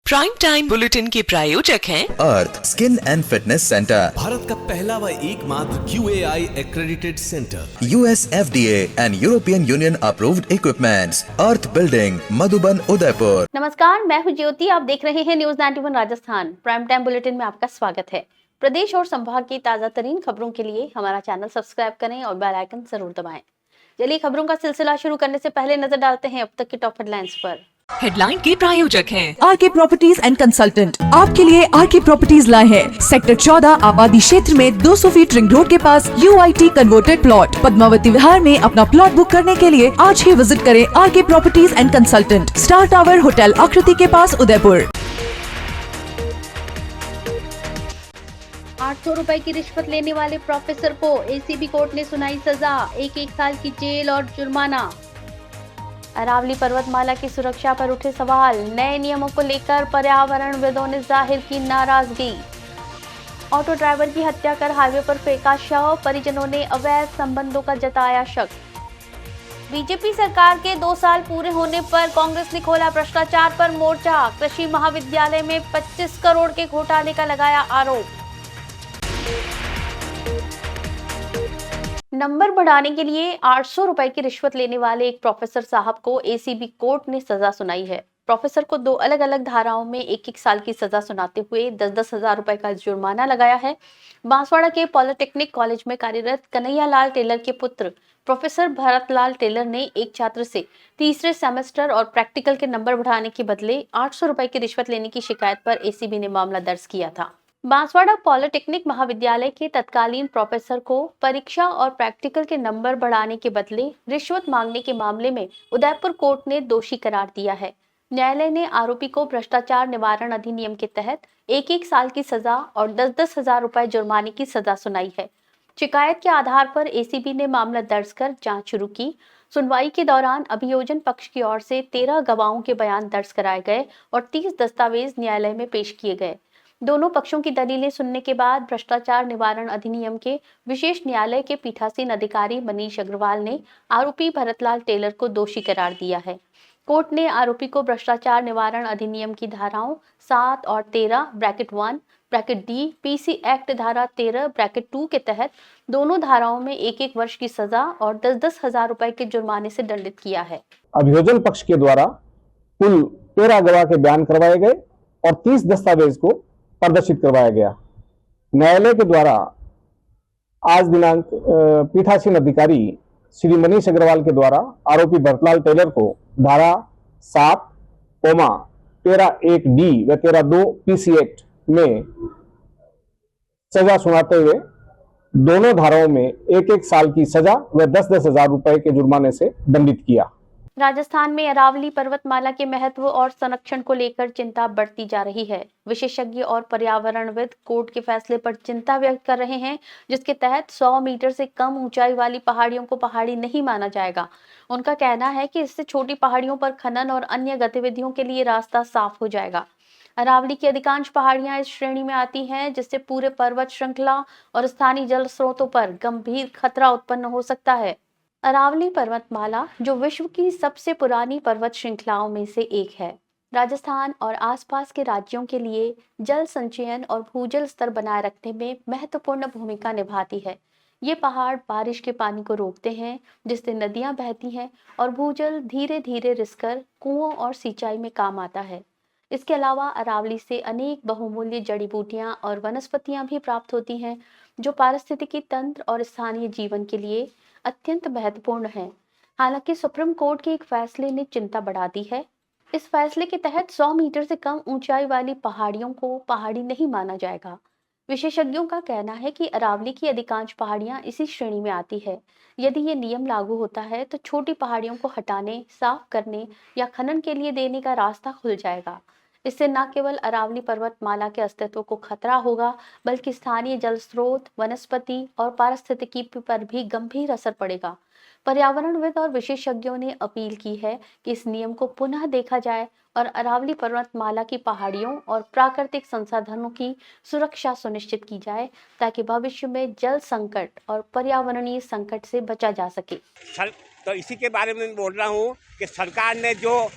Prime time bulletin के प्रायोजक हैं Arth skin and fitness center, Bharat का पहला व एकमात्र QAI accredited center, US FDA and European Union approved equipments, Arth building, Madhuban, Udaipur. नमस्कार, मैं हूं ज्योति। आप देख रहे हैं news 91 Rajasthan. Prime time bulletin में आपका स्वागत है। प्रदेश और संभाग की ताजा तरीन खबरों के लिए हमारा चैनल सब्सक्राइब करें और बेल आइकन जरूर दबाएं। चलिए खबरों का सिलसिला शुरू करने से पहले नजर डालते हैं अब तक की टॉप हेडलाइंस पर। हेडलाइन के प्रायोजक हैं आरके प्रॉपर्टीज एंड कंसल्टेंट। आपके लिए आरके प्रॉपर्टीज लाए हैं सेक्टर 14 आबादी क्षेत्र में 200 फीट रिंग रोड के पास UIT converted plot Padmavati Vihar में अपना प्लॉट बुक करने के लिए आज ही विजिट करें RK properties and consultant, star tower hotel Akriti के पास, उदयपुर। 800 रुपए की रिश्वत लेने वाले प्रोफेसर को ACB कोर्ट ने सुनाई सजा, 1 साल की जेल और जुर्माना। अरावली पर्वतमाला की सुरक्षा पर उठे सवाल, नए नियमों को लेकर पर्यावरणविदों ने जाहिर की नाराजगी। ऑटो ड्राइवर की हत्या कर हाईवे पर फेंका शव, परिजनों ने अवैध संबंधों का जताया शक। बीजेपी सरकार के 2 साल पूरे होने पर कांग्रेस ने खोला भ्रष्टाचार पर मोर्चा, कृषि महाविद्यालय में 25 करोड़ के घोटाले का लगाया आरोप। नंबर बढ़ाने के लिए 800 रुपए की रिश्वत लेने वाले एक प्रोफेसर साहब को ACB कोर्ट ने सजा सुनाई है। प्रोफेसर को 2 अलग अलग धाराओं में 1 साल की सजा सुनाते हुए 10-10 हजार रुपए का जुर्माना लगाया है। बांसवाड़ा के पॉलिटेक्निक कॉलेज में कार्यरत कन्हैया लाल टेलर के पुत्र प्रोफेसर भरत लाल टेलर ने एक छात्र से तीसरे सेमेस्टर और प्रैक्टिकल के नंबर बढ़ाने के बदले 800 रुपए की रिश्वत लेने की शिकायत पर ACB ने मामला दर्ज किया था। बांसवाड़ा पॉलिटेक्निक महाविद्यालय के तत्कालीन प्रोफेसर को परीक्षा और प्रैक्टिकल के नंबर बढ़ाने के बदले रिश्वत मांगने के मामले में उदयपुर कोर्ट ने दोषी करार दिया है। न्यायालय ने आरोपी को भ्रष्टाचार निवारण अधिनियम के तहत 1 साल की सजा और 10-10 हजार रुपए जुर्माने की सजा सुनाई है। शिकायत के आधार पर ACB ने मामला दर्ज कर जांच शुरू की। सुनवाई के दौरान अभियोजन पक्ष की ओर से 13 गवाहों के बयान दर्ज कराए गए और 30 दस्तावेज न्यायालय में पेश किए गए। दोनों पक्षों की दलीलें सुनने के बाद भ्रष्टाचार निवारण अधिनियम के विशेष न्यायालय के पीठासीन अधिकारी मनीष अग्रवाल ने आरोपी भरतलाल टेलर को दोषी करार दिया है। कोर्ट ने आरोपी को भ्रष्टाचार निवारण अधिनियम की धाराओं 7 और 13 (1) (D) PC एक्ट धारा 13 (2) के तहत दोनों धाराओं में 1-1 वर्ष की सजा और 10-10 हजार रुपए के जुर्माने से दंडित किया है। अभियोजन पक्ष के द्वारा कुल 13 गवाह के बयान करवाए गए और 30 दस्तावेज को प्रदर्शित करवाया गया। न्यायालय के द्वारा आज दिनांक पीठासीन अधिकारी श्री मनीष अग्रवाल के द्वारा आरोपी भरतलाल टेलर को धारा 7, 13(1) D व 13(2) PC एक्ट में सजा सुनाते हुए दोनों धाराओं में 1-1 साल की सजा व 10-10 हजार रुपए के जुर्माने से दंडित किया। राजस्थान में अरावली पर्वतमाला के महत्व और संरक्षण को लेकर चिंता बढ़ती जा रही है। विशेषज्ञ और पर्यावरणविद कोर्ट के फैसले पर चिंता व्यक्त कर रहे हैं, जिसके तहत 100 मीटर से कम ऊंचाई वाली पहाड़ियों को पहाड़ी नहीं माना जाएगा। उनका कहना है कि इससे छोटी पहाड़ियों पर खनन और अन्य गतिविधियों के लिए रास्ता साफ हो जाएगा। अरावली की अधिकांश पहाड़ियां इस श्रेणी में आती हैं, जिससे पूरे पर्वत श्रृंखला और स्थानीय जल स्रोतों पर गंभीर खतरा उत्पन्न हो सकता है। अरावली पर्वतमाला, जो विश्व की सबसे पुरानी पर्वत श्रृंखलाओं में से एक है, राजस्थान और आसपास के राज्यों के लिए जल संचयन और भूजल स्तर बनाए रखने में महत्वपूर्ण भूमिका निभाती है। ये पहाड़ बारिश के पानी को रोकते हैं, जिससे नदियां बहती हैं और भूजल धीरे धीरे रिसकर कुओं और सिंचाई में काम आता है। इसके अलावा अरावली से अनेक बहुमूल्य जड़ी बूटियां और वनस्पतियां भी प्राप्त होती हैं, जो पारिस्थितिकी तंत्र और स्थानीय जीवन के लिए अत्यंत महत्वपूर्ण है। हालांकि सुप्रीम कोर्ट के एक फैसले ने चिंता बढ़ा दी है। इस फैसले के तहत 100 मीटर से कम ऊंचाई वाली पहाड़ियों को पहाड़ी नहीं माना जाएगा। विशेषज्ञों का कहना है कि अरावली की अधिकांश पहाड़ियां इसी श्रेणी में आती है। यदि ये नियम लागू होता है तो छोटी पहाड़ियों को हटाने, साफ करने या खनन के लिए देने का रास्ता खुल जाएगा। इससे न केवल अरावली पर्वतमाला के अस्तित्व को खतरा होगा, बल्कि स्थानीय जल स्रोत, वनस्पति और पारिस्थितिकी पर भी गंभीर असर पड़ेगा। पर्यावरणविद और विशेषज्ञों ने अपील की है कि इस नियम को पुनः देखा जाए और अरावली पर्वतमाला की पहाड़ियों और प्राकृतिक संसाधनों की सुरक्षा सुनिश्चित की जाए, ताकि भविष्य में जल संकट और पर्यावरणीय संकट से बचा जा सके। तो इसी के बारे में बोल रहा हूँ कि सरकार ने जो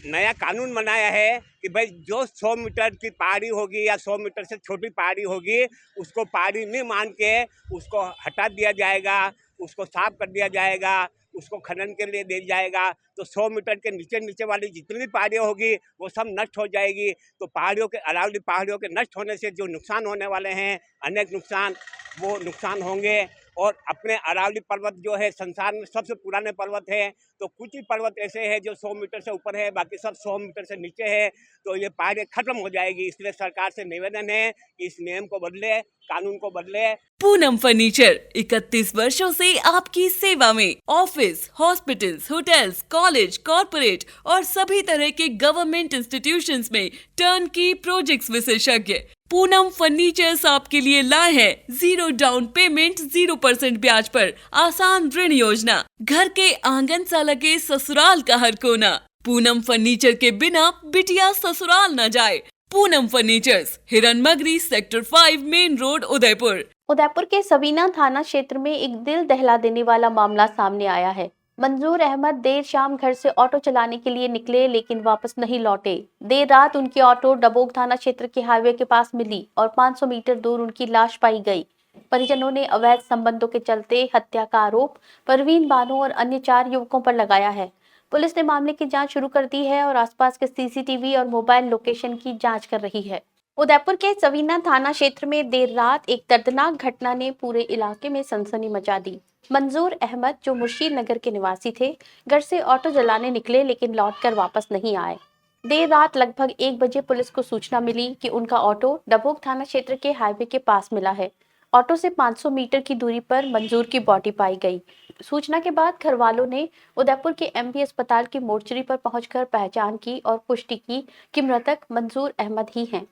नया कानून बनाया है कि भाई जो 100 मीटर की पहाड़ी होगी या 100 मीटर से छोटी पहाड़ी होगी उसको पहाड़ी नहीं मान के उसको हटा दिया जाएगा, उसको साफ कर दिया जाएगा, उसको खनन के लिए दे जाएगा। तो 100 मीटर के नीचे वाली जितनी भी पहाड़ियाँ होगी वो सब नष्ट हो जाएगी। तो पहाड़ियों के अरावली पहाड़ियों के नष्ट होने से जो नुकसान होने वाले हैं, अनेक नुकसान, वो नुकसान होंगे। और अपने अरावली पर्वत जो है संसार में सबसे पुराने पर्वत है, तो कुछ ही पर्वत ऐसे हैं जो 100 मीटर से ऊपर है, बाकी सब 100 मीटर से नीचे है। तो ये पहाड़ियाँ खत्म हो जाएगी। इसलिए सरकार से निवेदन है कि इस नियम को बदले, कानून को बदले। पूनम फर्नीचर 31 वर्षों से आपकी सेवा में। Office, hospitals, hotels, college, corporate और सभी तरह के गवर्नमेंट इंस्टीट्यूशंस में टर्नकी प्रोजेक्ट्स विशेषज्ञ पूनम फर्नीचर्स आपके लिए लाए हैं 0 डाउन पेमेंट 0% ब्याज पर आसान ऋण योजना। घर के आंगन सा लगे ससुराल का हर कोना। पूनम फर्नीचर के बिना बिटिया ससुराल न जाए। Poonam furnitures, Hiranmagri, sector 5, main road, Udaipur. Udaipur के सवीना थाना क्षेत्र में एक दिल दहला देने वाला मामला सामने आया है। मंजूर अहमद देर शाम घर से ऑटो चलाने के लिए निकले लेकिन वापस नहीं लौटे। देर रात उनकी ऑटो डबोक थाना क्षेत्र के हाईवे के पास मिली और 500 मीटर दूर उनकी लाश पाई गई। परिजनों ने अवैध संबंधों के चलते हत्या का आरोप परवीन बानो और अन्य 4 युवकों पर लगाया है। पुलिस ने मामले की जांच शुरू कर दी है और आसपास के सीसीटीवी और मोबाइल लोकेशन की जांच कर रही है। उदयपुर के सवीना थाना क्षेत्र में देर रात एक दर्दनाक घटना ने पूरे इलाके में सनसनी मचा दी। मंजूर अहमद, जो मुर्शीद नगर के निवासी थे, घर से ऑटो जलाने निकले लेकिन लौटकर वापस नहीं आए। देर रात लगभग 1 बजे पुलिस को सूचना मिली कि उनका ऑटो डबोक थाना क्षेत्र के हाईवे के पास मिला है। ऑटो से 500 मीटर की दूरी पर मंजूर की बॉडी पाई गई। सूचना के बाद घर वालों ने उदयपुर के एमबी अस्पताल की मोर्चरी पर पहुंचकर पहचान की और पुष्टि की कि मृतक मंजूर अहमद ही हैं।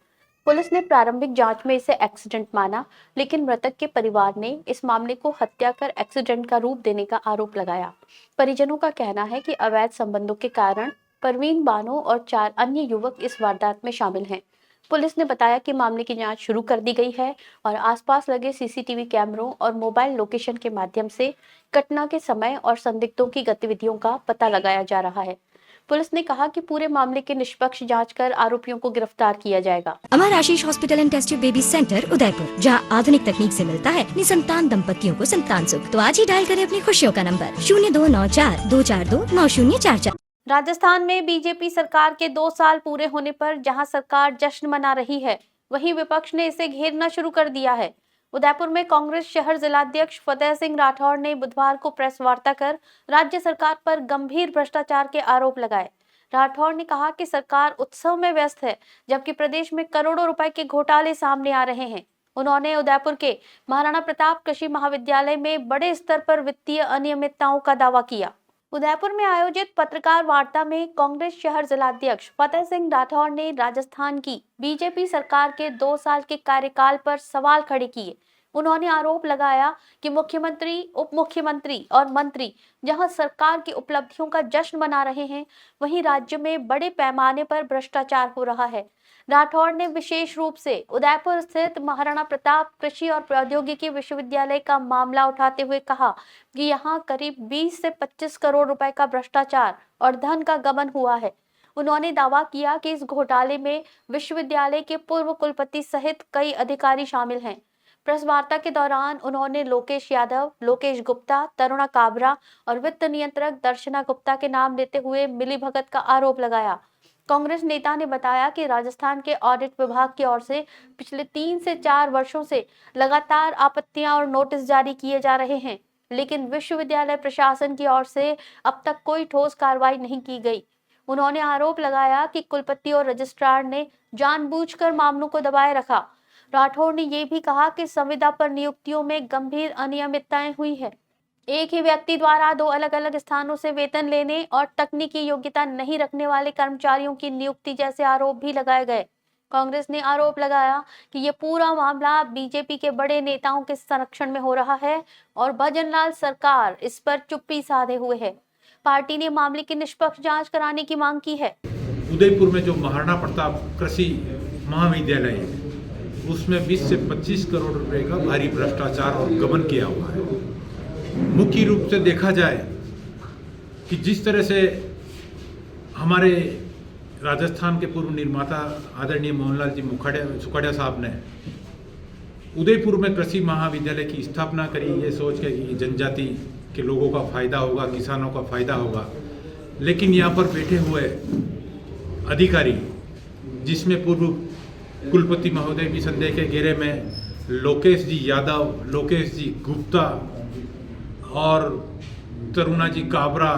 पुलिस ने प्रारंभिक जांच में इसे एक्सीडेंट माना, लेकिन मृतक के परिवार ने इस मामले को हत्या कर एक्सीडेंट का रूप देने का आरोप लगाया। परिजनों का कहना है कि अवैध संबंधों के कारण परवीन बानो और 4 अन्य युवक इस वारदात में शामिल हैं। पुलिस ने बताया कि मामले की जांच शुरू कर दी गई है और आसपास लगे सीसीटीवी कैमरों और मोबाइल लोकेशन के माध्यम से घटना के समय और संदिग्धों की गतिविधियों का पता लगाया जा रहा है। पुलिस ने कहा कि पूरे मामले की निष्पक्ष जांच कर आरोपियों को गिरफ्तार किया जाएगा। Amar Ashish hospital and test tube baby center Udaipur, जहां आधुनिक तकनीक से मिलता है निसंतान दंपतियों को संतान सुख। तो आज ही डायल करें अपनी खुशियों का नंबर 0294-242-9044। राजस्थान में बीजेपी सरकार के 2 साल पूरे होने पर जहां सरकार जश्न मना रही है, वहीं विपक्ष ने इसे घेरना शुरू कर दिया है। उदयपुर में कांग्रेस शहर जिलाध्यक्ष फतेह सिंह राठौर ने बुधवार को प्रेस वार्ता कर राज्य सरकार पर गंभीर भ्रष्टाचार के आरोप लगाए। राठौर ने कहा कि सरकार उत्सव में व्यस्त है, जबकि प्रदेश में करोड़ों रुपए के घोटाले सामने आ रहे हैं। उन्होंने उदयपुर के महाराणा प्रताप कृषि महाविद्यालय में बड़े स्तर पर वित्तीय अनियमितताओं का दावा किया। उदयपुर में आयोजित पत्रकार वार्ता में कांग्रेस शहर जिलाध्यक्ष फतेह सिंह राठौर ने राजस्थान की बीजेपी सरकार के 2 साल के कार्यकाल पर सवाल खड़े किए। उन्होंने आरोप लगाया कि मुख्यमंत्री, उप मुख्यमंत्री और मंत्री जहां सरकार की उपलब्धियों का जश्न मना रहे हैं, वहीं राज्य में बड़े पैमाने पर भ्रष्टाचार हो रहा है। राठौर ने विशेष रूप से उदयपुर स्थित महाराणा प्रताप कृषि और प्रौद्योगिकी विश्वविद्यालय का मामला उठाते हुए कहा कि यहां करीब 20 से 25 करोड़ रुपए का भ्रष्टाचार और धन का गबन हुआ है। उन्होंने दावा किया कि इस घोटाले में विश्वविद्यालय के पूर्व कुलपति सहित कई अधिकारी शामिल हैं। प्रेस वार्ता के दौरान उन्होंने लोकेश यादव, लोकेश गुप्ता, तरुणा काबरा और वित्त नियंत्रक दर्शना गुप्ता के नाम लेते हुए मिलीभगत का आरोप लगाया। कांग्रेस नेता ने बताया कि राजस्थान के ऑडिट विभाग की ओर से पिछले 3 से 4 वर्षों से लगातार आपत्तियां और नोटिस जारी किए जा रहे हैं, लेकिन विश्वविद्यालय प्रशासन की ओर से अब तक कोई ठोस कार्रवाई नहीं की गई। उन्होंने आरोप लगाया कि कुलपति और रजिस्ट्रार ने जानबूझकर मामलों को दबाए रखा। राठौर ने यह भी कहा कि संविदा पर नियुक्तियों में गंभीर अनियमितताएं हुई है। एक ही व्यक्ति द्वारा 2 अलग-अलग स्थानों से वेतन लेने और तकनीकी योग्यता नहीं रखने वाले कर्मचारियों की नियुक्ति जैसे आरोप भी लगाए गए। कांग्रेस ने आरोप लगाया कि ये पूरा मामला बीजेपी के बड़े नेताओं के संरक्षण में हो रहा है और भजनलाल सरकार इस पर चुप्पी साधे हुए है। पार्टी ने मामले की निष्पक्ष जांच कराने की मांग की है। उदयपुर में जो महाराणा प्रताप कृषि महाविद्यालय है, उसमें 20 से 25 करोड़ रुपए का भारी भ्रष्टाचार और गबन किया हुआ है। मुख्य रूप से देखा जाए कि जिस तरह से हमारे राजस्थान के पूर्व निर्माता आदरणीय मोहनलाल जी सुखाड़िया साहब ने उदयपुर में कृषि महाविद्यालय की स्थापना करी, ये सोच के कि जनजाति के लोगों का फायदा होगा, किसानों का फायदा होगा, लेकिन यहाँ पर बैठे हुए अधिकारी, जिसमें पूर्व कुलपति महोदय भी संदेह के घेरे में लोकेश जी यादव, लोकेश जी गुप्ता और तरुणा जी काबरा,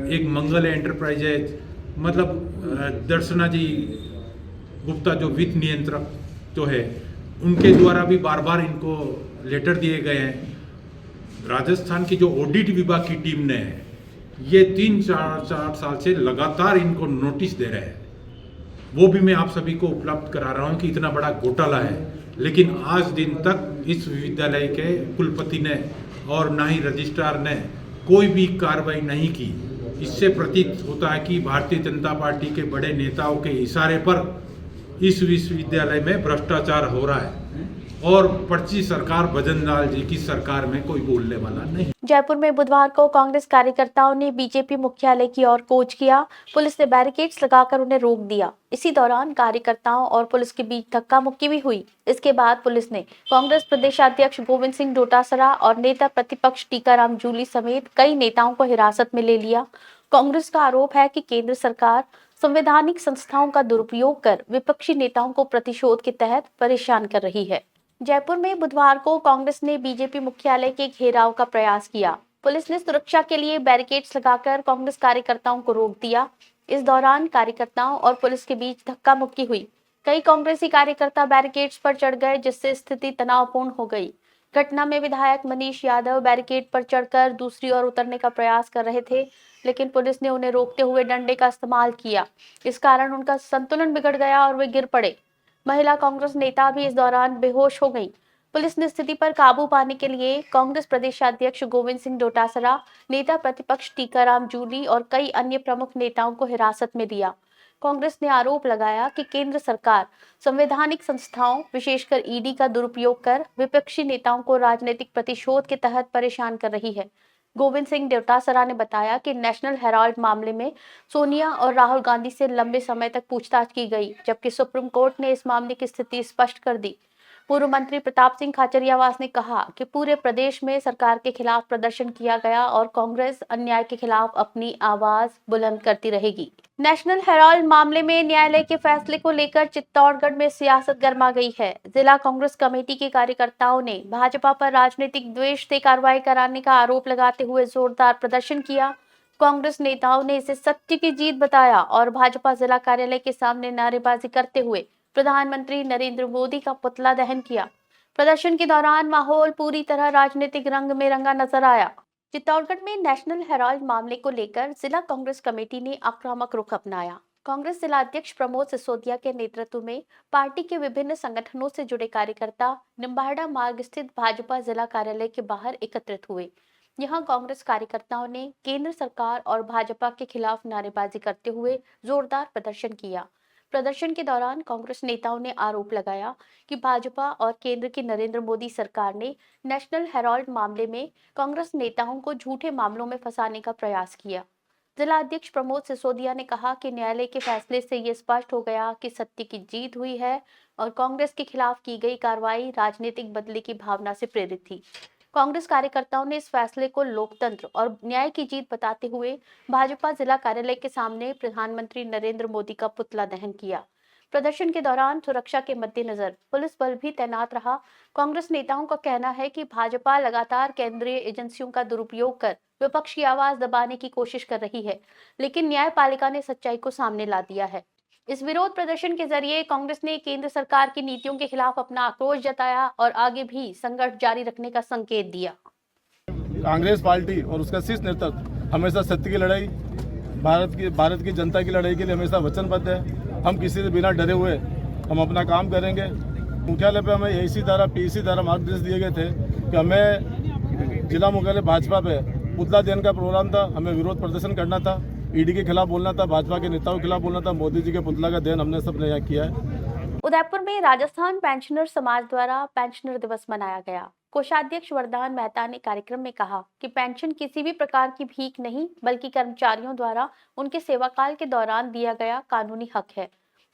एक मंगल एंटरप्राइजेज, मतलब दर्शना जी गुप्ता जो वित्त नियंत्रक जो है, उनके द्वारा भी बार बार इनको लेटर दिए गए हैं। राजस्थान की जो ऑडिट विभाग की टीम ने ये 3-4 साल से लगातार इनको नोटिस दे रहे हैं, वो भी मैं आप सभी को उपलब्ध करा रहा हूँ कि इतना बड़ा घोटाला है, लेकिन आज दिन तक इस विद्यालय के कुलपति ने और ना ही रजिस्ट्रार ने कोई भी कार्रवाई नहीं की। इससे प्रतीत होता है कि भारतीय जनता पार्टी के बड़े नेताओं के इशारे पर इस विश्वविद्यालय में भ्रष्टाचार हो रहा है और पर्ची सरकार भजनलाल जी की सरकार में कोई बोलने वाला नहीं। जयपुर में बुधवार को कांग्रेस कार्यकर्ताओं ने बीजेपी मुख्यालय की ओर कूच किया। पुलिस ने बैरिकेड्स लगाकर उन्हें रोक दिया। इसी दौरान कार्यकर्ताओं और पुलिस के बीच धक्का मुक्की भी हुई। इसके बाद पुलिस ने कांग्रेस प्रदेशाध्यक्ष गोविंद सिंह डोटासरा और नेता प्रतिपक्ष टीकाराम जूली समेत कई नेताओं को हिरासत में ले लिया। कांग्रेस का आरोप है कि केंद्र सरकार संवैधानिक संस्थाओं का दुरुपयोग कर विपक्षी नेताओं को प्रतिशोध के तहत परेशान कर रही है। जयपुर में बुधवार को कांग्रेस ने बीजेपी मुख्यालय के घेराव का प्रयास किया। पुलिस ने सुरक्षा के लिए बैरिकेड्स लगाकर कांग्रेस कार्यकर्ताओं को रोक दिया। इस दौरान कार्यकर्ताओं और पुलिस के बीच धक्का मुक्की हुई। कई कांग्रेसी कार्यकर्ता बैरिकेड्स पर चढ़ गए, जिससे स्थिति तनावपूर्ण हो गई। घटना में विधायक मनीष यादव बैरिकेड पर चढ़कर दूसरी ओर उतरने का प्रयास कर रहे थे, लेकिन पुलिस ने उन्हें रोकते हुए डंडे का इस्तेमाल किया। इस कारण उनका संतुलन बिगड़ गया और वे गिर पड़े। महिला कांग्रेस नेता भी इस दौरान बेहोश हो गई। पुलिस ने स्थिति पर काबू पाने के लिए कांग्रेस प्रदेशाध्यक्ष गोविंद सिंह डोटासरा, नेता प्रतिपक्ष टीकाराम जूली और कई अन्य प्रमुख नेताओं को हिरासत में लिया। कांग्रेस ने आरोप लगाया कि केंद्र सरकार संवैधानिक संस्थाओं, विशेषकर ईडी का दुरुपयोग कर विपक्षी नेताओं को राजनीतिक प्रतिशोध के तहत परेशान कर रही है। गोविंद सिंह डोटासरा ने बताया कि नेशनल हेराल्ड मामले में सोनिया और राहुल गांधी से लंबे समय तक पूछताछ की गई, जबकि सुप्रीम कोर्ट ने इस मामले की स्थिति स्पष्ट कर दी। पूर्व मंत्री प्रताप सिंह खाचरियावास ने कहा कि पूरे प्रदेश में सरकार के खिलाफ प्रदर्शन किया गया और कांग्रेस अन्याय के खिलाफ अपनी आवाज बुलंद करती रहेगी। नेशनल हेराल्ड मामले में न्यायालय के फैसले को लेकर चित्तौड़गढ़ में सियासत गर्मा गई है। जिला कांग्रेस कमेटी के कार्यकर्ताओं ने भाजपा पर राजनीतिक द्वेष से कार्रवाई कराने का आरोप लगाते हुए जोरदार प्रदर्शन किया। कांग्रेस नेताओं ने इसे सत्य की जीत बताया और भाजपा जिला कार्यालय के सामने नारेबाजी करते हुए प्रधानमंत्री नरेंद्र मोदी का पुतला दहन किया। प्रदर्शन के दौरान माहौल पूरी तरह राजनीतिक रंग में रंगा नजर आया। चित्तौड़गढ़ में नेशनल हेराल्ड मामले को लेकर जिला कांग्रेस कमेटी ने आक्रामक रुख अपनाया। कांग्रेस जिला अध्यक्ष प्रमोद सिसोदिया के नेतृत्व में पार्टी के विभिन्न संगठनों से जुड़े कार्यकर्ता निम्बाड़ा मार्ग स्थित भाजपा जिला कार्यालय के बाहर एकत्रित हुए। यहां कांग्रेस कार्यकर्ताओं ने केंद्र सरकार और भाजपा के खिलाफ नारेबाजी करते हुए जोरदार प्रदर्शन किया। प्रदर्शन के दौरान कांग्रेस नेताओं ने आरोप लगाया कि भाजपा और केंद्र की नरेंद्र मोदी सरकार ने नेशनल हेराल्ड मामले में कांग्रेस नेताओं को झूठे मामलों में फंसाने का प्रयास किया। जिला अध्यक्ष प्रमोद सिसोदिया ने कहा कि न्यायालय के फैसले से ये स्पष्ट हो गया कि सत्य की जीत हुई है और कांग्रेस के खिलाफ की गई कार्रवाई राजनीतिक बदले की भावना से प्रेरित थी। कांग्रेस कार्यकर्ताओं ने इस फैसले को लोकतंत्र और न्याय की जीत बताते हुए भाजपा जिला कार्यालय के सामने प्रधानमंत्री नरेंद्र मोदी का पुतला दहन किया। प्रदर्शन के दौरान सुरक्षा के मद्देनजर पुलिस बल भी तैनात रहा। कांग्रेस नेताओं का कहना है कि भाजपा लगातार केंद्रीय एजेंसियों का दुरुपयोग कर विपक्ष की आवाज दबाने की कोशिश कर रही है, लेकिन न्यायपालिका ने सच्चाई को सामने ला दिया है। इस विरोध प्रदर्शन के जरिए कांग्रेस ने केंद्र सरकार की नीतियों के खिलाफ अपना आक्रोश जताया और आगे भी संघर्ष जारी रखने का संकेत दिया। कांग्रेस पार्टी और उसका शीर्ष नेतृत्व हमेशा सत्य की लड़ाई, भारत की जनता की लड़ाई के लिए हमेशा वचनबद्ध है। हम किसी से बिना डरे हुए हम अपना काम करेंगे। मुख्यालय पे हमें एसी द्वारा पीसी द्वारा मार्गदर्शन दिए गए थे कि हमें जिला मुख्यालय भाजपा पे पुतला देने का प्रोग्राम था, हमें विरोध प्रदर्शन करना था, ईडी के खिलाफ बोलना था, भाजपा के नेताओं के खिलाफ बोलना था। मोदी जी के पुतला का देन हमने सबने यहाँ किया है। उदयपुर में राजस्थान पेंशनर समाज द्वारा पेंशनर दिवस मनाया गया। कोषाध्यक्ष वरदान मेहता ने कार्यक्रम में कहा कि पेंशन किसी भी प्रकार की भीख नहीं बल्कि कर्मचारियों द्वारा उनके सेवाकाल के दौरान दिया गया कानूनी हक है।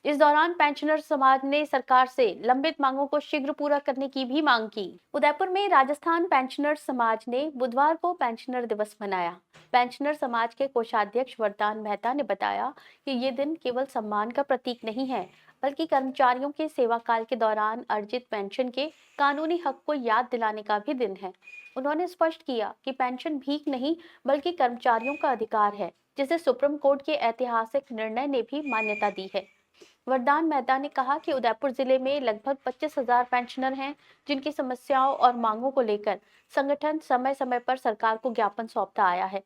इस दौरान पेंशनर समाज ने सरकार से लंबित मांगों को शीघ्र पूरा करने की भी मांग की। उदयपुर में राजस्थान पेंशनर समाज ने बुधवार को पेंशनर दिवस मनाया। पेंशनर समाज के कोषाध्यक्ष वरदान मेहता ने बताया कि ये दिन केवल सम्मान का प्रतीक नहीं है बल्कि कर्मचारियों के सेवा काल के दौरान अर्जित पेंशन के कानूनी हक को याद दिलाने का भी दिन है। उन्होंने स्पष्ट किया कि पेंशन भीख नहीं बल्कि कर्मचारियों का अधिकार है, जिसे सुप्रीम कोर्ट के ऐतिहासिक निर्णय ने भी मान्यता दी है। वरदान मेहता ने कहा कि उदयपुर जिले में लगभग 25,000 पेंशनर हैं, जिनकी समस्याओं और मांगों को लेकर संगठन समय समय पर सरकार को ज्ञापन सौंपता आया है।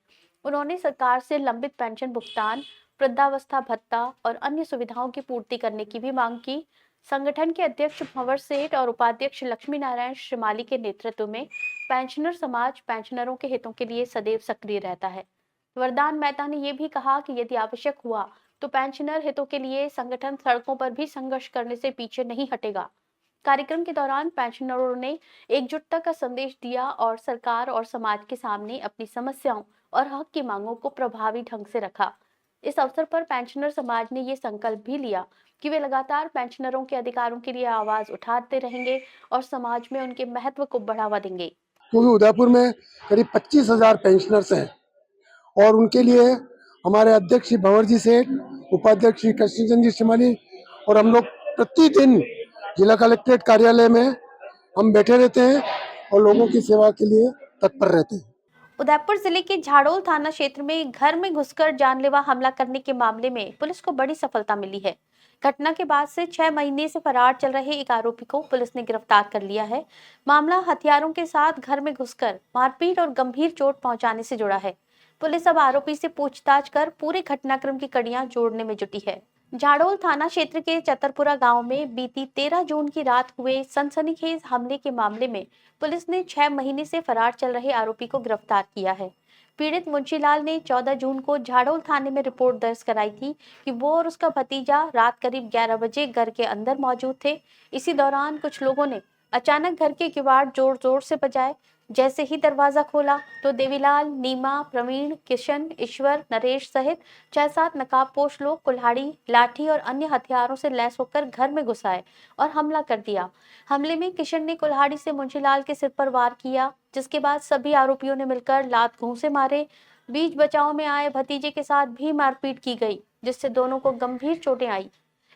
उन्होंने सरकार से लंबित पेंशन भुगतान, वृद्धावस्था भत्ता और अन्य सुविधाओं की पूर्ति करने की भी मांग की। संगठन के अध्यक्ष भंवर सेठ और उपाध्यक्ष लक्ष्मी नारायण श्रीमाली के नेतृत्व में पेंशनर समाज पेंशनरों के हितों के लिए सदैव सक्रिय रहता है। वरदान मेहता ने यह भी कहा कि यदि आवश्यक हुआ तो पेंशनर हितों के लिए संगठन सड़कों पर भी संघर्ष करने से पीछे नहीं हटेगा। कार्यक्रम के दौरान पेंशनरों ने एकजुटता का संदेश दिया और सरकार और समाज के सामने अपनी समस्याओं और हक की मांगों को प्रभावी ढंग से रखा। इस अवसर पर पेंशनर समाज ने ये संकल्प भी लिया कि वे लगातार पेंशनरों के अधिकारों के लिए आवाज उठाते रहेंगे और समाज में उनके महत्व को बढ़ावा देंगे। क्योंकि उदयपुर में करीब 25,000 पेंशनर्स हैं और उनके लिए हमारे अध्यक्ष भंवर जी सेठ, उपाध्यक्ष श्री कृष्णचंद्र जी श्रीमाली और हम लोग प्रतिदिन जिला कलेक्ट्रेट कार्यालय में हम बैठे रहते हैं और लोगों की सेवा के लिए तत्पर रहते हैं। उदयपुर जिले के झाड़ोल थाना क्षेत्र में घर में घुसकर जानलेवा हमला करने के मामले में पुलिस को बड़ी सफलता मिली है। घटना के बाद से 6 महीने से फरार चल रहे एक आरोपी को पुलिस ने गिरफ्तार कर लिया है। मामला हथियारों के साथ घर में घुसकर मारपीट और गंभीर चोट पहुंचाने से जुड़ा है। पुलिस अब आरोपी से पूछताछ कर पूरे घटनाक्रम की कड़ियां जोड़ने में जुटी है। झाड़ोल थाना क्षेत्र के चतरपुरा गांव में बीती 13 जून की रात हुए सनसनीखेज हमले के मामले में पुलिस ने 6 महीने से फरार चल रहे आरोपी को गिरफ्तार किया है। पीड़ित मुंशीलाल ने 14 जून को झाड़ोल थाने में रिपोर्ट दर्ज कराई थी कि वो और उसका भतीजा रात करीब 11 बजे घर के अंदर मौजूद थे। इसी दौरान कुछ लोगों ने अचानक घर के किवाड़ जोर जोर से बजाए। जैसे ही दरवाजा खोला तो देवीलाल, नीमा, प्रवीण, किशन, ईश्वर, नरेश सहित 6-7 नकाबपोश लोग कुल्हाड़ी, लाठी और अन्य हथियारों से लैस होकर घर में घुस आए और हमला कर दिया। हमले में किशन ने कुल्हाड़ी से मुंशीलाल के सिर पर वार किया, जिसके बाद सभी आरोपियों ने मिलकर लात घूंसे मारे। बीच बचाव में आए भतीजे के साथ भी मारपीट की गई, जिससे दोनों को गंभीर चोटें आई।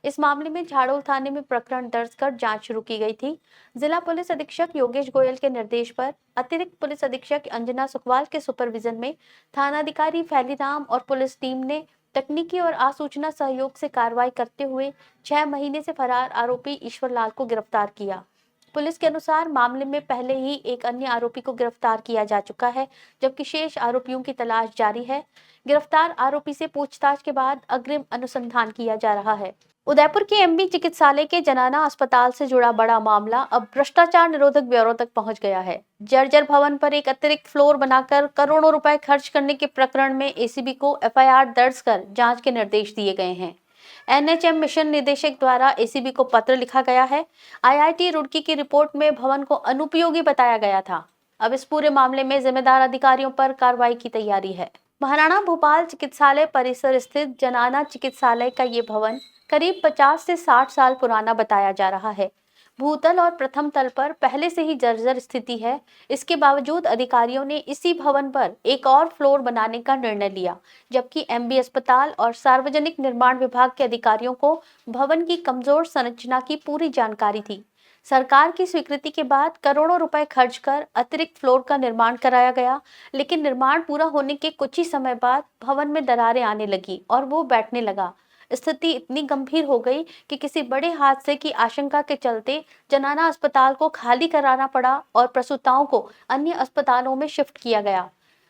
इस मामले में झाड़ोल थाने में प्रकरण दर्ज कर जांच शुरू की गई थी। जिला पुलिस अधीक्षक योगेश गोयल के निर्देश पर अतिरिक्त पुलिस अधीक्षक अंजना सुखवाल के सुपरविजन में थानाधिकारी फैलीराम और पुलिस टीम ने तकनीकी और आसूचना सहयोग से कार्रवाई करते हुए 6 महीने से फरार आरोपी ईश्वरलाल को गिरफ्तार किया। पुलिस के अनुसार मामले में पहले ही एक अन्य आरोपी को गिरफ्तार किया जा चुका है, जबकि शेष आरोपियों की तलाश जारी है। गिरफ्तार आरोपी से पूछताछ के बाद अग्रिम अनुसंधान किया जा रहा है। उदयपुर के एमबी चिकित्सालय के जनाना अस्पताल से जुड़ा बड़ा मामला अब भ्रष्टाचार निरोधक ब्यूरो तक पहुंच गया है। जर्जर भवन पर एक अतिरिक्त फ्लोर बनाकर करोड़ों रुपए खर्च करने के प्रकरण में एसीबी को एफआईआर दर्ज कर जांच के निर्देश दिए गए हैं। एनएचएम मिशन निदेशक द्वारा एसीबी को पत्र लिखा गया है। आईआईटी रुड़की की रिपोर्ट में भवन को अनुपयोगी बताया गया था। अब इस पूरे मामले में जिम्मेदार अधिकारियों पर कार्रवाई की तैयारी है। महाराणा भोपाल चिकित्सालय परिसर स्थित जनाना चिकित्सालय का ये भवन करीब 50 से 60 साल पुराना बताया जा रहा है। भूतल और प्रथम तल पर पहले से ही जर्जर स्थिति है। इसके बावजूद अधिकारियों ने इसी भवन पर एक और फ्लोर बनाने का निर्णय लिया, जबकि एमबी अस्पताल और सार्वजनिक निर्माण विभाग के अधिकारियों को भवन की कमजोर संरचना की पूरी जानकारी थी। सरकार की स्वीकृति के बाद करोड़ों रुपए खर्च कर अतिरिक्त फ्लोर का निर्माण कराया गया, लेकिन निर्माण पूरा होने के कुछ ही समय बाद भवन में दरारें आने लगी और वो बैठने लगा। स्थिति इतनी गंभीर हो गई कि किसी बड़े हादसे की आशंका के चलते जनाना अस्पताल को खाली कराना पड़ा और प्रसूताओं को अन्य अस्पतालों में शिफ्ट किया गया।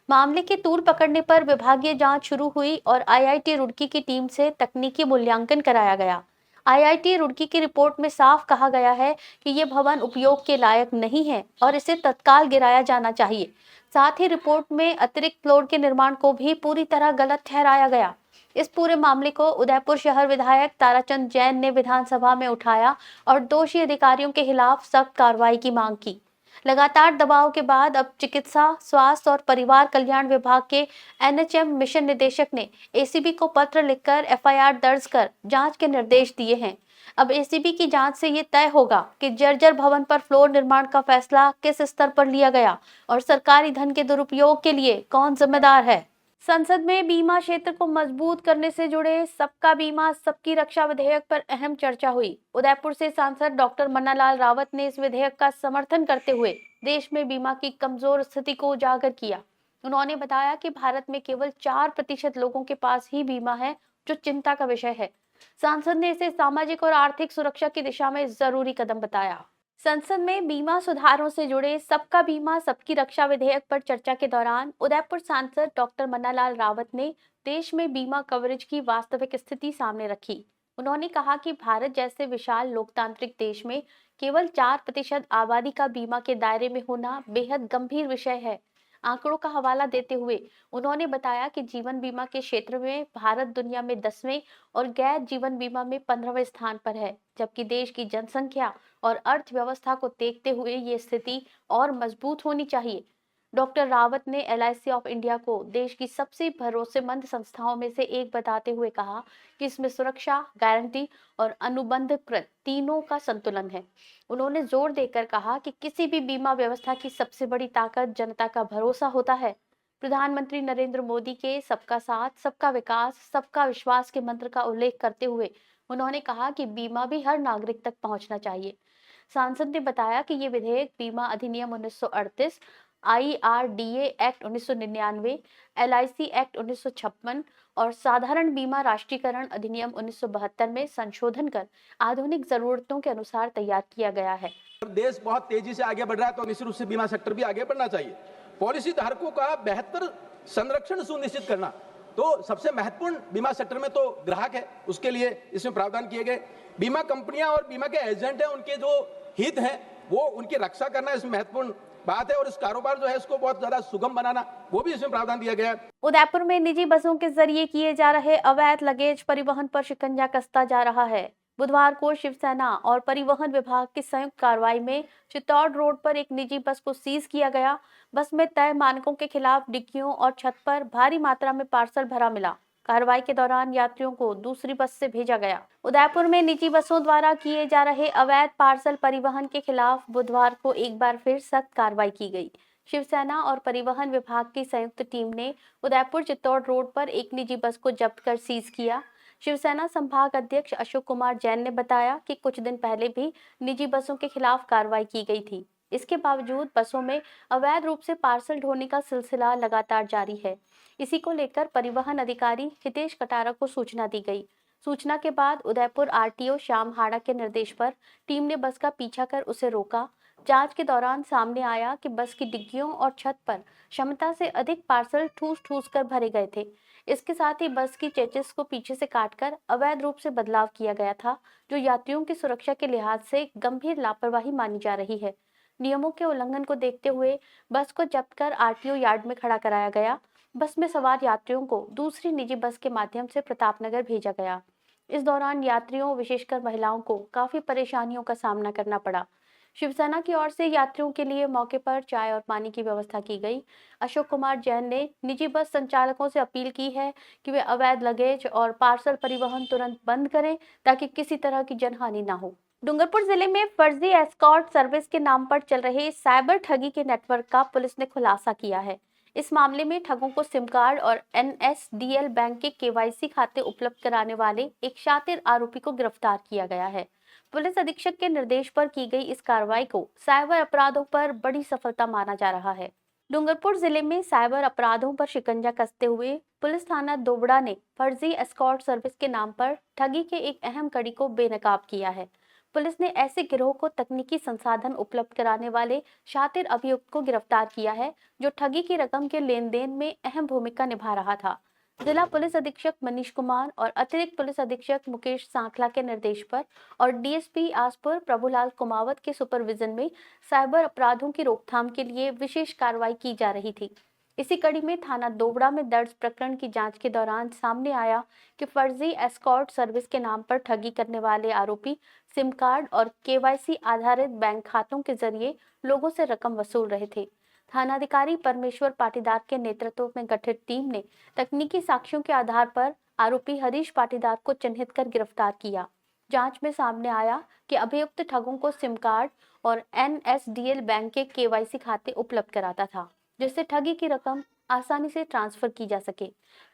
मामले के तूल पकड़ने पर विभागीय जांच शुरू हुई और आईआईटी रुड़की की टीम से तकनीकी मूल्यांकन कराया गया। आईआईटी रुड़की की रिपोर्ट में साफ कहा गया है कि ये भवन उपयोग के लायक नहीं है और इसे तत्काल गिराया जाना चाहिए। साथ ही रिपोर्ट में अतिरिक्त फ्लोर के निर्माण को भी पूरी तरह गलत ठहराया गया। इस पूरे मामले को उदयपुर शहर विधायक ताराचंद जैन ने विधानसभा में उठाया और दोषी अधिकारियों के खिलाफ सख्त कार्रवाई की मांग की। लगातार दबाव के बाद अब चिकित्सा, स्वास्थ्य और परिवार कल्याण विभाग के एनएचएम मिशन निदेशक ने एसीबी को पत्र लिखकर एफआईआर दर्ज कर जांच के निर्देश दिए हैं। अब एसीबी की जांच से ये तय होगा कि जर्जर भवन पर फ्लोर निर्माण का फैसला किस स्तर पर लिया गया और सरकारी धन के दुरुपयोग के लिए कौन जिम्मेदार है। संसद में बीमा क्षेत्र को मजबूत करने से जुड़े सबका बीमा सबकी रक्षा विधेयक पर अहम चर्चा हुई। उदयपुर से सांसद डॉक्टर मन्नालाल रावत ने इस विधेयक का समर्थन करते हुए देश में बीमा की कमजोर स्थिति को उजागर किया। उन्होंने बताया कि भारत में केवल 4% लोगों के पास ही बीमा है, जो चिंता का विषय है। सांसद ने इसे सामाजिक और आर्थिक सुरक्षा की दिशा में जरूरी कदम बताया। संसद में बीमा सुधारों से जुड़े सबका बीमा सबकी रक्षा विधेयक पर चर्चा के दौरान उदयपुर सांसद डॉक्टर मन्नालाल रावत ने देश में बीमा कवरेज की वास्तविक स्थिति सामने रखी। उन्होंने कहा कि भारत जैसे विशाल लोकतांत्रिक देश में केवल 4% आबादी का बीमा के दायरे में होना बेहद गंभीर विषय है। आंकड़ों का हवाला देते हुए उन्होंने बताया कि जीवन बीमा के क्षेत्र में भारत दुनिया में 10वें और गैर जीवन बीमा में 15वें स्थान पर है, जबकि देश की जनसंख्या और अर्थव्यवस्था को देखते हुए ये स्थिति और मजबूत होनी चाहिए। डॉक्टर रावत ने एलआईसी ऑफ इंडिया को देश की सबसे भरोसेमंद संस्थाओं में से एक बताते हुए कहा कि इसमें सुरक्षा, गारंटी और अनुबंधकृत तीनों का संतुलन है। उन्होंने जोर देकर कहा कि किसी भी बीमा व्यवस्था की सबसे बड़ी ताकत जनता का भरोसा होता है। प्रधानमंत्री नरेंद्र मोदी के सबका साथ, सबका विकास, सबका विश्वास के मंत्र का उल्लेख करते हुए उन्होंने कहा कि बीमा भी हर नागरिक तक पहुंचना चाहिए। सांसद ने बताया कि ये विधेयक बीमा अधिनियम 1938, IRDA एक्ट 1999, LIC एक्ट 1956 और साधारण बीमा राष्ट्रीयकरण अधिनियम 1972 में संशोधन कर आधुनिक जरूरतों के अनुसार तैयार किया गया है। देश बहुत तेजी से आगे बढ़ रहा है, तो निश्चित रूप से बीमा सेक्टर भी आगे बढ़ना चाहिए। पॉलिसी धारकों का बेहतर संरक्षण सुनिश्चित करना, तो सबसे महत्वपूर्ण बीमा सेक्टर में तो ग्राहक है, उसके लिए इसमें प्रावधान किए गए। बीमा कंपनियां और बीमा के एजेंट हैं, उनके जो हित हैं वो उनकी रक्षा करना इसमें महत्वपूर्ण बात है, और इस कारोबार जो है इसको बहुत ज्यादा सुगम बनाना, वो भी इसमें प्रावधान दिया गया है। उदयपुर में निजी बसों के जरिए किए जा रहे अवैध लगेज परिवहन पर शिकंजा कसता जा रहा है। बुधवार को शिवसेना और परिवहन विभाग की संयुक्त कार्रवाई में चित्तौड़ रोड पर एक निजी बस को सीज किया गया। बस में तय मानकों के खिलाफ डिग्गियों और छत पर भारी मात्रा में पार्सल भरा मिला। कार्रवाई के दौरान यात्रियों को दूसरी बस से भेजा गया। उदयपुर में निजी बसों द्वारा किए जा रहे अवैध पार्सल परिवहन के खिलाफ बुधवार को एक बार फिर सख्त कार्रवाई की गई। शिवसेना और परिवहन विभाग की संयुक्त टीम ने उदयपुर चित्तौड़ रोड पर एक निजी बस को जब्त कर सीज किया। शिवसेना संभाग अध्यक्ष अशोक कुमार जैन ने बताया कि कुछ दिन पहले भी निजी बसों के खिलाफ कार्रवाई की गई थी। इसके बावजूद बसों में अवैध रूप से पार्सल ढोने का सिलसिला लगातार जारी है। इसी को लेकर परिवहन अधिकारी हितेश कटारा को सूचना दी गई। सूचना के बाद उदयपुर आरटीओ श्याम हाड़ा के निर्देश पर टीम ने बस का पीछा कर उसे रोका। जांच के दौरान सामने आया कि बस की डिग्गियों और छत पर क्षमता से अधिक पार्सल ठूस कर भरे गए थे। इसके साथ ही बस की चेचिस को पीछे से काटकर अवैध रूप से बदलाव किया गया था, जो यात्रियों की सुरक्षा के लिहाज से गंभीर लापरवाही मानी जा रही है। नियमों के उल्लंघन को देखते हुए बस को जब्त कर आरटीओ यार्ड में खड़ा कराया गया। बस में सवार यात्रियों को दूसरी निजी बस के माध्यम से प्रतापनगर भेजा गया। इस दौरान यात्रियों, विशेषकर महिलाओं को काफी परेशानियों का सामना करना पड़ा। शिवसेना की ओर से यात्रियों के लिए मौके पर चाय और पानी की व्यवस्था की गई। अशोक कुमार जैन ने निजी बस संचालकों से अपील की है कि वे अवैध लगेज और पार्सल परिवहन तुरंत बंद करें, ताकि किसी तरह की जनहानि न हो। डूंगरपुर जिले में फर्जी एस्कॉर्ट सर्विस के नाम पर चल रहे साइबर ठगी के नेटवर्क का पुलिस ने खुलासा किया है। इस मामले में ठगों को सिम कार्ड और NSDL बैंक के KYC खाते उपलब्ध कराने वाले एक शातिर आरोपी को गिरफ्तार किया गया है। पुलिस अधीक्षक के निर्देश पर की गई इस कार्रवाई को साइबर अपराधों पर बड़ी सफलता माना जा रहा है। डूंगरपुर जिले में साइबर अपराधों पर शिकंजा कसते हुए पुलिस थाना दोबड़ा ने फर्जी एस्कॉर्ट सर्विस के नाम पर ठगी के एक अहम कड़ी को बेनकाब किया है। पुलिस ने ऐसे गिरोह को तकनीकी संसाधन उपलब्ध कराने वाले शातिर अभियुक्त को गिरफ्तार किया है, जो ठगी की रकम के लेन देन में अहम भूमिका निभा रहा था। जिला पुलिस अधीक्षक मनीष कुमार और अतिरिक्त पुलिस अधीक्षक मुकेश सांखला के निर्देश पर और DSP आसपुर प्रभुलाल कुमावत के सुपरविजन में साइबर अपराधों की रोकथाम के लिए विशेष कार्रवाई की जा रही थी। इसी कड़ी में थाना दोबड़ा में दर्ज प्रकरण की जांच के दौरान सामने आया कि फर्जी एस्कॉर्ट सर्विस के नाम पर ठगी करने वाले आरोपी सिम कार्ड और केवाईसी आधारित बैंक खातों के जरिए लोगों से रकम वसूल रहे थे। थानाधिकारी परमेश्वर पाटीदार के नेतृत्व में गठित टीम ने तकनीकी साक्ष्यों के आधार पर आरोपी हरीश पाटीदार को चिन्हित कर गिरफ्तार किया। जांच में सामने आया कि अभियुक्त ठगों को सिम कार्ड और NSDL बैंक के केवाईसी खाते उपलब्ध कराता था, जिससे ठगी की रकम आसानी से ट्रांसफर की जा सके।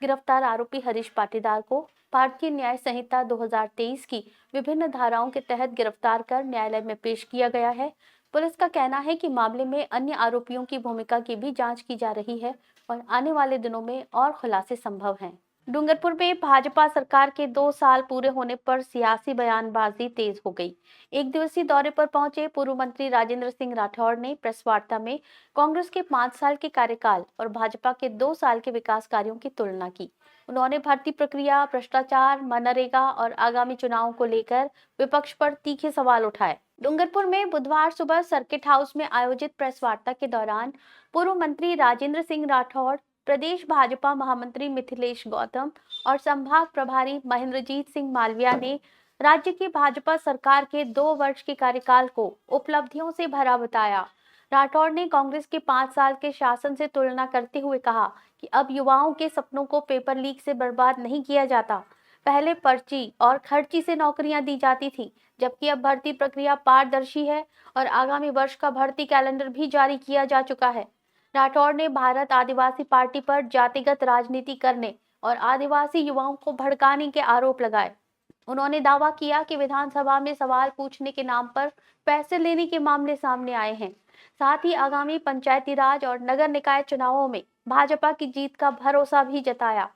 गिरफ्तार आरोपी हरीश पाटीदार को भारतीय न्याय संहिता 2023 की विभिन्न धाराओं के तहत गिरफ्तार कर न्यायालय में पेश किया गया है। पुलिस का कहना है कि मामले में अन्य आरोपियों की भूमिका की भी जांच की जा रही है और आने वाले दिनों में और खुलासे संभव हैं। डूंगरपुर में भाजपा सरकार के 2 साल पूरे होने पर सियासी बयानबाजी तेज हो गई। एक दिवसीय दौरे पर पहुंचे पूर्व मंत्री राजेंद्र सिंह राठौड़ ने प्रेस वार्ता में कांग्रेस के 5 साल के कार्यकाल और भाजपा के 2 साल के विकास कार्यों की तुलना की। उन्होंने भर्ती प्रक्रिया, भ्रष्टाचार, मनरेगा और आगामी चुनावों को लेकर विपक्ष पर तीखे सवाल उठाए। डूंगरपुर में बुधवार सुबह सर्किट हाउस में आयोजित प्रेस वार्ता के दौरान पूर्व मंत्री राजेंद्र सिंह राठौड़, प्रदेश भाजपा महामंत्री मिथिलेश गौतम और संभाग प्रभारी महेंद्रजीत सिंह मालविया ने राज्य की भाजपा सरकार के 2 वर्ष के कार्यकाल को उपलब्धियों से भरा बताया। राठौड़ ने कांग्रेस के 5 साल के शासन से तुलना करते हुए कहा कि अब युवाओं के सपनों को पेपर लीक से बर्बाद नहीं किया जाता। पहले पर्ची और खर्ची से नौकरियां दी जाती थी, जबकि अब भर्ती प्रक्रिया पारदर्शी है और आगामी वर्ष का भर्ती कैलेंडर भी जारी किया जा चुका है। राठौड़ ने भारत आदिवासी पार्टी पर जातिगत राजनीति करने और आदिवासी युवाओं को भड़काने के आरोप लगाए। उन्होंने दावा किया कि विधानसभा में सवाल पूछने के नाम पर पैसे लेने के मामले सामने आए हैं। साथ ही आगामी पंचायती राज और नगर निकाय चुनावों में भाजपा की जीत का भरोसा भी जताया।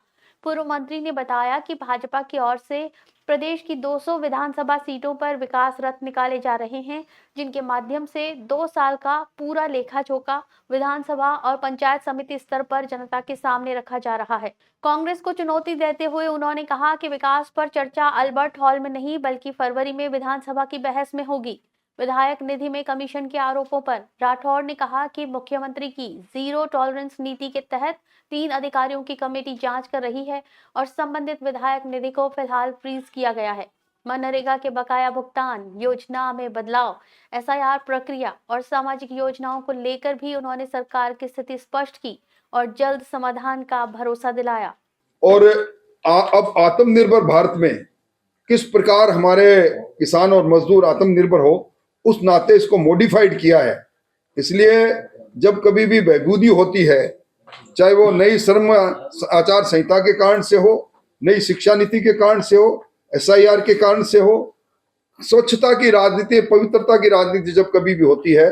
पूर्व मंत्री ने बताया कि भाजपा की ओर से प्रदेश की 200 विधानसभा सीटों पर विकास रथ निकाले जा रहे हैं, जिनके माध्यम से 2 साल का पूरा लेखा जोखा विधानसभा और पंचायत समिति स्तर पर जनता के सामने रखा जा रहा है। कांग्रेस को चुनौती देते हुए उन्होंने कहा कि विकास पर चर्चा अल्बर्ट हॉल में नहीं बल्कि फरवरी में विधानसभा की बहस में होगी। विधायक निधि में कमीशन के आरोपों पर राठौड़ ने कहा कि मुख्यमंत्री की जीरो टॉलरेंस नीति के तहत 3 अधिकारियों की कमेटी जांच कर रही है और संबंधित विधायक निधि को फिलहाल फ्रीज किया गया है। मनरेगा के बकाया भुगतान, योजना में बदलाव, SIR प्रक्रिया और सामाजिक योजनाओं को लेकर भी उन्होंने सरकार की स्थिति स्पष्ट की और जल्द समाधान का भरोसा दिलाया। और अब आत्मनिर्भर भारत में किस प्रकार हमारे किसान और मजदूर आत्मनिर्भर हो, उस नाते इसको मॉडिफाइड किया है। इसलिए जब कभी भी बहबूदी होती है, चाहे वो नई श्रम आचार संहिता के कारण से हो, नई शिक्षा नीति के कारण से हो, SIR के कारण से हो, स्वच्छता की राजनीति, पवित्रता की राजनीति जब कभी भी होती है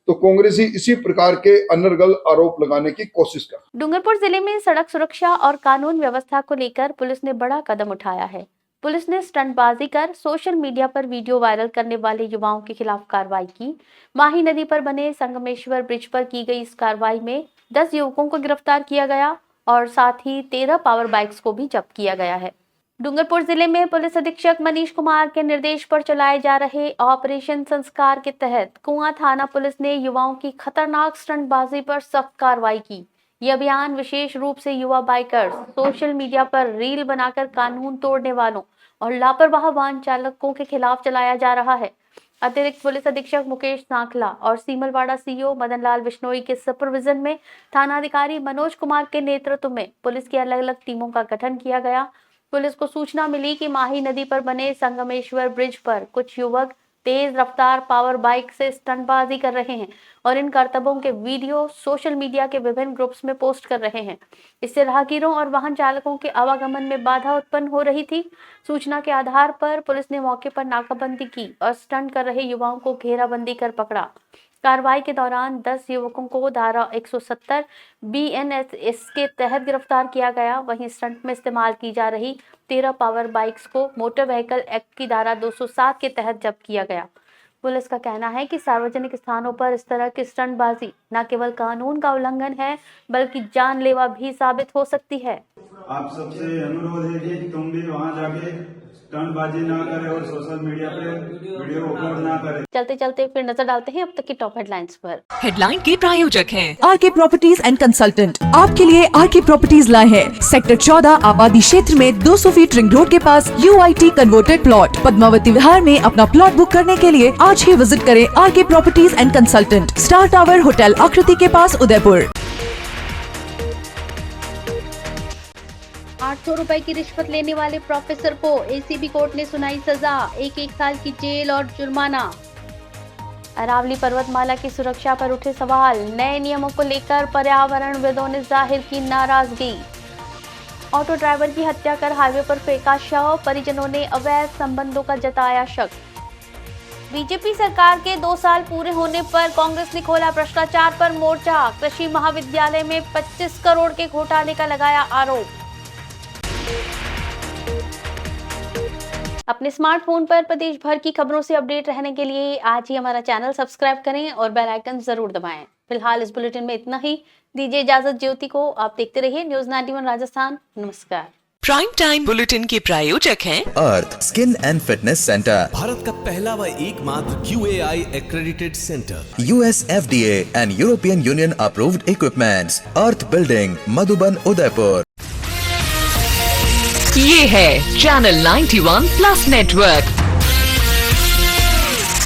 तो कांग्रेसी इसी प्रकार के अनर्गल आरोप लगाने की कोशिश कर। डूंगरपुर जिले में सड़क सुरक्षा और कानून व्यवस्था को लेकर पुलिस ने बड़ा कदम उठाया है। पुलिस ने स्टंटबाजी कर सोशल मीडिया पर वीडियो वायरल करने वाले युवाओं के खिलाफ कार्रवाई की। माही नदी पर बने संगमेश्वर ब्रिज पर की गई इस कार्रवाई में 10 युवकों को गिरफ्तार किया गया और साथ ही 13 पावर बाइक्स को भी जब्त किया गया है। डूंगरपुर जिले में पुलिस अधीक्षक मनीष कुमार के निर्देश पर चलाए जा रहे ऑपरेशन संस्कार के तहत कुआं थाना पुलिस ने युवाओं की खतरनाक स्टंटबाजी पर सख्त कार्रवाई की। ये अभियान विशेष रूप से युवा बाइकर्स, सोशल मीडिया पर रील बनाकर कानून तोड़ने वालों और लापरवाह वाहन चालकों के खिलाफ चलाया जा रहा है। अतिरिक्त पुलिस अधीक्षक मुकेश सांखला और सीमलवाड़ा CO मदन लाल बिश्नोई के सुपरविजन में थानाधिकारी मनोज कुमार के नेतृत्व में पुलिस की अलग अलग टीमों का गठन किया गया। पुलिस को सूचना मिली कि माही नदी पर बने संगमेश्वर ब्रिज पर कुछ युवक तेज रफ्तार पावर बाइक से स्टंटबाजी कर रहे हैं और इन करतबों के वीडियो सोशल मीडिया के विभिन्न ग्रुप्स में पोस्ट कर रहे हैं। इससे राहगीरों और वाहन चालकों के आवागमन में बाधा उत्पन्न हो रही थी। सूचना के आधार पर पुलिस ने मौके पर नाकाबंदी की और स्टंट कर रहे युवाओं को घेराबंदी कर पकड़ा। कार्रवाई के दौरान 10 युवकों को धारा 170 BNSS के तहत गिरफ्तार किया गया। वहीं स्टंट में इस्तेमाल की जा रही 13 पावर बाइक्स को मोटर व्हीकल एक्ट की धारा 207 के तहत जब्त किया गया। पुलिस का कहना है कि सार्वजनिक स्थानों पर इस तरह की स्टंटबाजी न केवल कानून का उल्लंघन है बल्कि जानलेवा भी साबित हो सकती है। आप सबसे अनुरोध है कि तुम भी वहां जाके स्टंटबाजी ना करे और सोशल मीडिया पे वीडियो अपलोड ना करे। चलते चलते फिर नजर डालते हैं अब तक की टॉप हेडलाइंस पर। हेडलाइन के प्रायोजक हैं आरके प्रॉपर्टीज एंड कंसल्टेंट। आपके लिए आरके प्रॉपर्टीज लाए हैं सेक्टर 14 आबादी क्षेत्र में 200 फीट रिंग रोड के पास UIT converted plot. Padmavati Vihar में अपना प्लॉट बुक करने के लिए आज ही विजिट करें RK properties and consultant, star tower hotel Akriti के पास, उदयपुर। 800 रुपए की रिश्वत लेने वाले प्रोफेसर को ACB कोर्ट ने सुनाई सजा, 1 साल की जेल और जुर्माना। अरावली पर्वतमाला की सुरक्षा पर उठे सवाल, नए नियमों को लेकर पर्यावरणविदों ने जाहिर की नाराजगी। ऑटो ड्राइवर की हत्या कर हाईवे पर फेंका शव, परिजनों ने अवैध संबंधों का जताया शक। बीजेपी सरकार के 2 साल पूरे होने पर कांग्रेस ने खोला भ्रष्टाचार पर मोर्चा, कृषि महाविद्यालय में 25 करोड़ के घोटाले का लगाया आरोप। अपने स्मार्टफोन पर प्रदेश भर की खबरों से अपडेट रहने के लिए आज ही हमारा चैनल सब्सक्राइब करें और बेल आइकन जरूर दबाएं। फिलहाल इस बुलेटिन में इतना ही। दीजिए इजाजत ज्योति को। आप देखते रहिए न्यूज़ 91 राजस्थान। नमस्कार। प्राइम टाइम बुलेटिन के प्रायोजक हैं Arth skin and fitness center, Bharat का पहला व एकमात्र QAI accredited center, US FDA and European Union approved equipments, earth building, Madhuban, Udaipur. ये है चैनल 91 प्लस नेटवर्क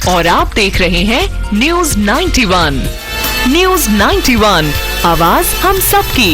और आप देख रहे हैं न्यूज़ 91। न्यूज़ 91, आवाज हम सबकी।